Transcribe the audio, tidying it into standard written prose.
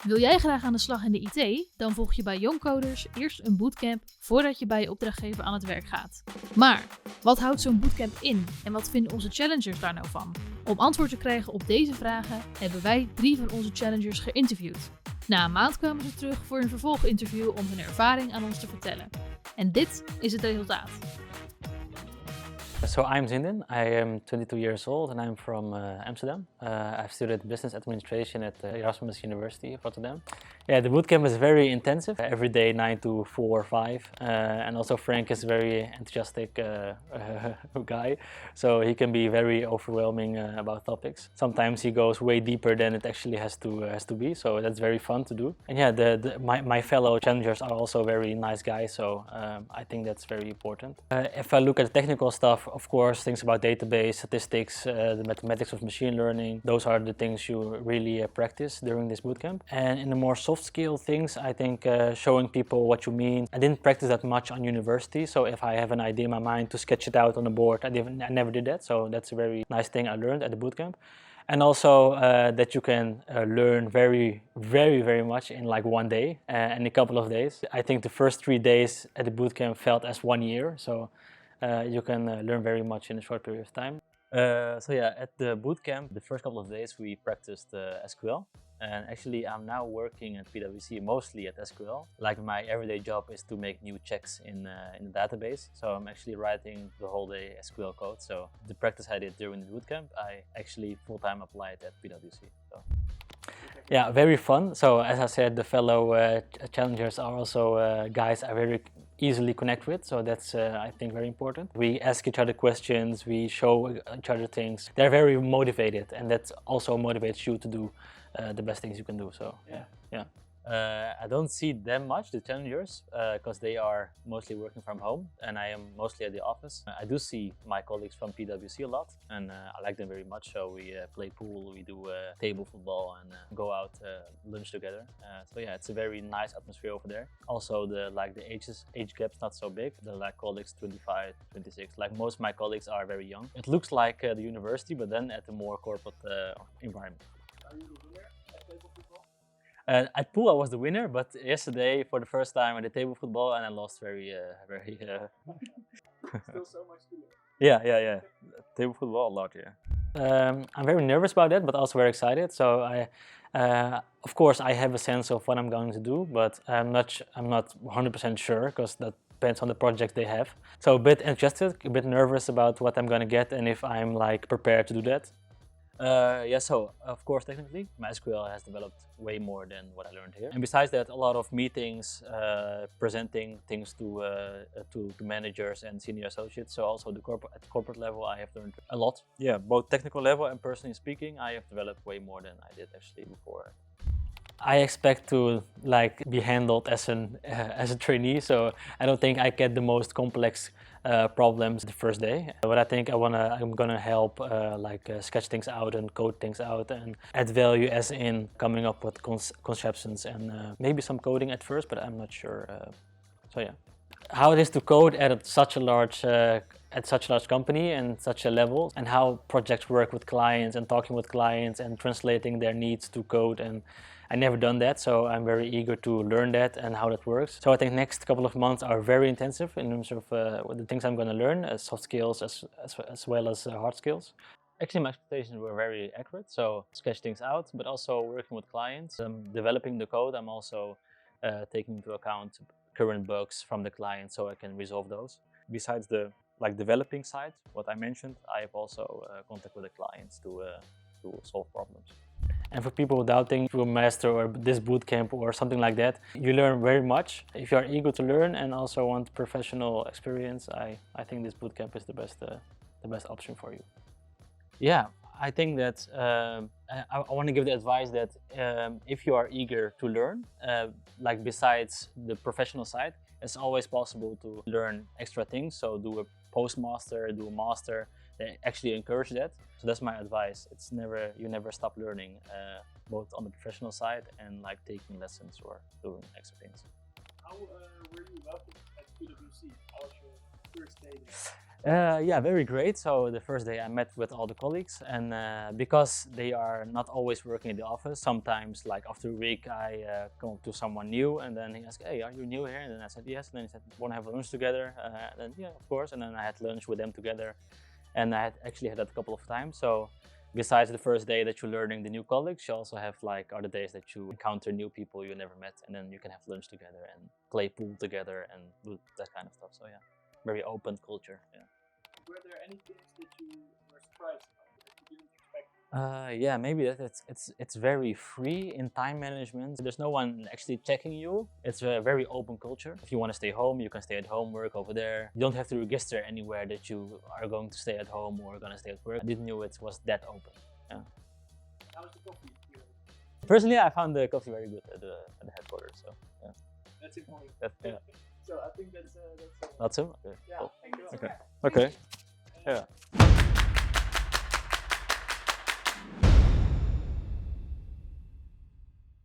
Wil jij graag aan de slag in de IT? Dan volg je bij Young Coders eerst een bootcamp voordat je bij je opdrachtgever aan het werk gaat. Maar wat houdt zo'n bootcamp in en wat vinden onze challengers daar nou van? Om antwoord te krijgen op deze vragen hebben wij 3 van onze challengers geïnterviewd. Na een maand kwamen ze terug voor een vervolginterview om hun ervaring aan ons te vertellen. En dit is het resultaat. So I'm Zinedine, I am 22 years old and I'm from Amsterdam. I've studied business administration at Erasmus University of Rotterdam. Yeah, the bootcamp is very intensive, every day 9 to 4 or 5. And also Frank is a very enthusiastic guy, so he can be very overwhelming about topics. Sometimes he goes way deeper than it actually has to be, so that's very fun to do. And yeah, my fellow challengers are also very nice guys, so I think that's very important. If I look at the technical stuff, of course, things about database, statistics, the mathematics of machine learning, those are the things you really practice during this bootcamp. And in the more soft skill things, I think showing people what you mean. I didn't practice that much on university, so if I have an idea in my mind to sketch it out on the board, I never did that, so that's a very nice thing I learned at the bootcamp. And also that you can learn very much in like one day and a couple of days. I think the first 3 days at the bootcamp felt as 1 year, so you can learn very much in a short period of time. So yeah, at the bootcamp, the first couple of days we practiced SQL. And actually I'm now working at PwC mostly at SQL. Like my everyday job is to make new checks in the database. So I'm actually writing the whole day SQL code. So the practice I did during the bootcamp, I actually full-time applied at PwC. So. Yeah, very fun. So as I said, the fellow challengers are also guys I very easily connect with, so that's I think very important. We ask each other questions, we show each other things. They're very motivated, and that also motivates you to do the best things you can do. So yeah. I don't see them much, the challengers, because they are mostly working from home and I am mostly at the office. I do see my colleagues from PwC a lot and I like them very much. So we play pool, we do table football and go out lunch together. So yeah, it's a very nice atmosphere over there. Also the age gap's not so big. The colleagues 25, 26. Like most of my colleagues are very young. It looks like the university, but then at a more corporate environment. Are you the winner at table football? At pool I was the winner, but yesterday for the first time I did table football and I lost very Still so much to learn. Yeah. Table football a lot, yeah. I'm very nervous about that, but also very excited. So of course I have a sense of what I'm going to do, but I'm not 100% sure because that depends on the project they have. So a bit enthusiastic, a bit nervous about what I'm going to get and if I'm like prepared to do that. Yeah, so of course technically my SQL has developed way more than what I learned here. And besides that, a lot of meetings, presenting things to managers and senior associates. So also at the corporate level I have learned a lot. Yeah, both technical level and personally speaking, I have developed way more than I did actually before. I expect to like be handled as a trainee, so I don't think I get the most complex problems the first day. But I think I'm gonna help sketch things out and code things out and add value, as in coming up with conceptions and maybe some coding at first, but I'm not sure. So yeah, how it is to code at such a large company and such a level, and how projects work with clients and talking with clients and translating their needs to code. And I never done that, so I'm very eager to learn that and how that works. So I think next couple of months are very intensive in terms of the things I'm going to learn, soft skills as well as hard skills. Actually, my expectations were very accurate, so sketch things out, but also working with clients. Developing the code, I'm also taking into account current bugs from the client so I can resolve those. Besides the developing side, what I mentioned, I have also contact with the clients to solve problems. And for people doubting through a master or this bootcamp or something like that, you learn very much. If you are eager to learn and also want professional experience, I think this bootcamp is the best option for you. Yeah, I think that I want to give the advice that if you are eager to learn, besides the professional side, it's always possible to learn extra things. So do a postmaster, do a master. They actually encourage that. So that's my advice. You never stop learning, both on the professional side and taking lessons or doing extra things. How were you welcomed at PwC? How was your first day there? Yeah, very great. So the first day I met with all the colleagues, and because they are not always working in the office, sometimes like after a week I come up to someone new, and then he asked, "Hey, are you new here?" And then I said yes. And then he said, "Want to have lunch together?" And then yeah, of course. And then I had lunch with them together, and I had actually had that a couple of times. So besides the first day that you're learning the new colleagues, you also have like other days that you encounter new people you never met, and then you can have lunch together and play pool together and do that kind of stuff. So yeah, very open culture. Yeah. Were there any things that you were surprised about that you didn't expect? Yeah, maybe that it's very free in time management. There's no one actually checking you. It's a very open culture. If you want to stay home, you can stay at home, work over there. You don't have to register anywhere that you are going to stay at home or going to stay at work. I didn't know it was that open. Yeah. How was the coffee? Personally, I found the coffee very good at the headquarters. So yeah, That's important. yeah. So I think that's That's him. Okay. yeah. Cool. Thank you. Okay. Okay. Yeah.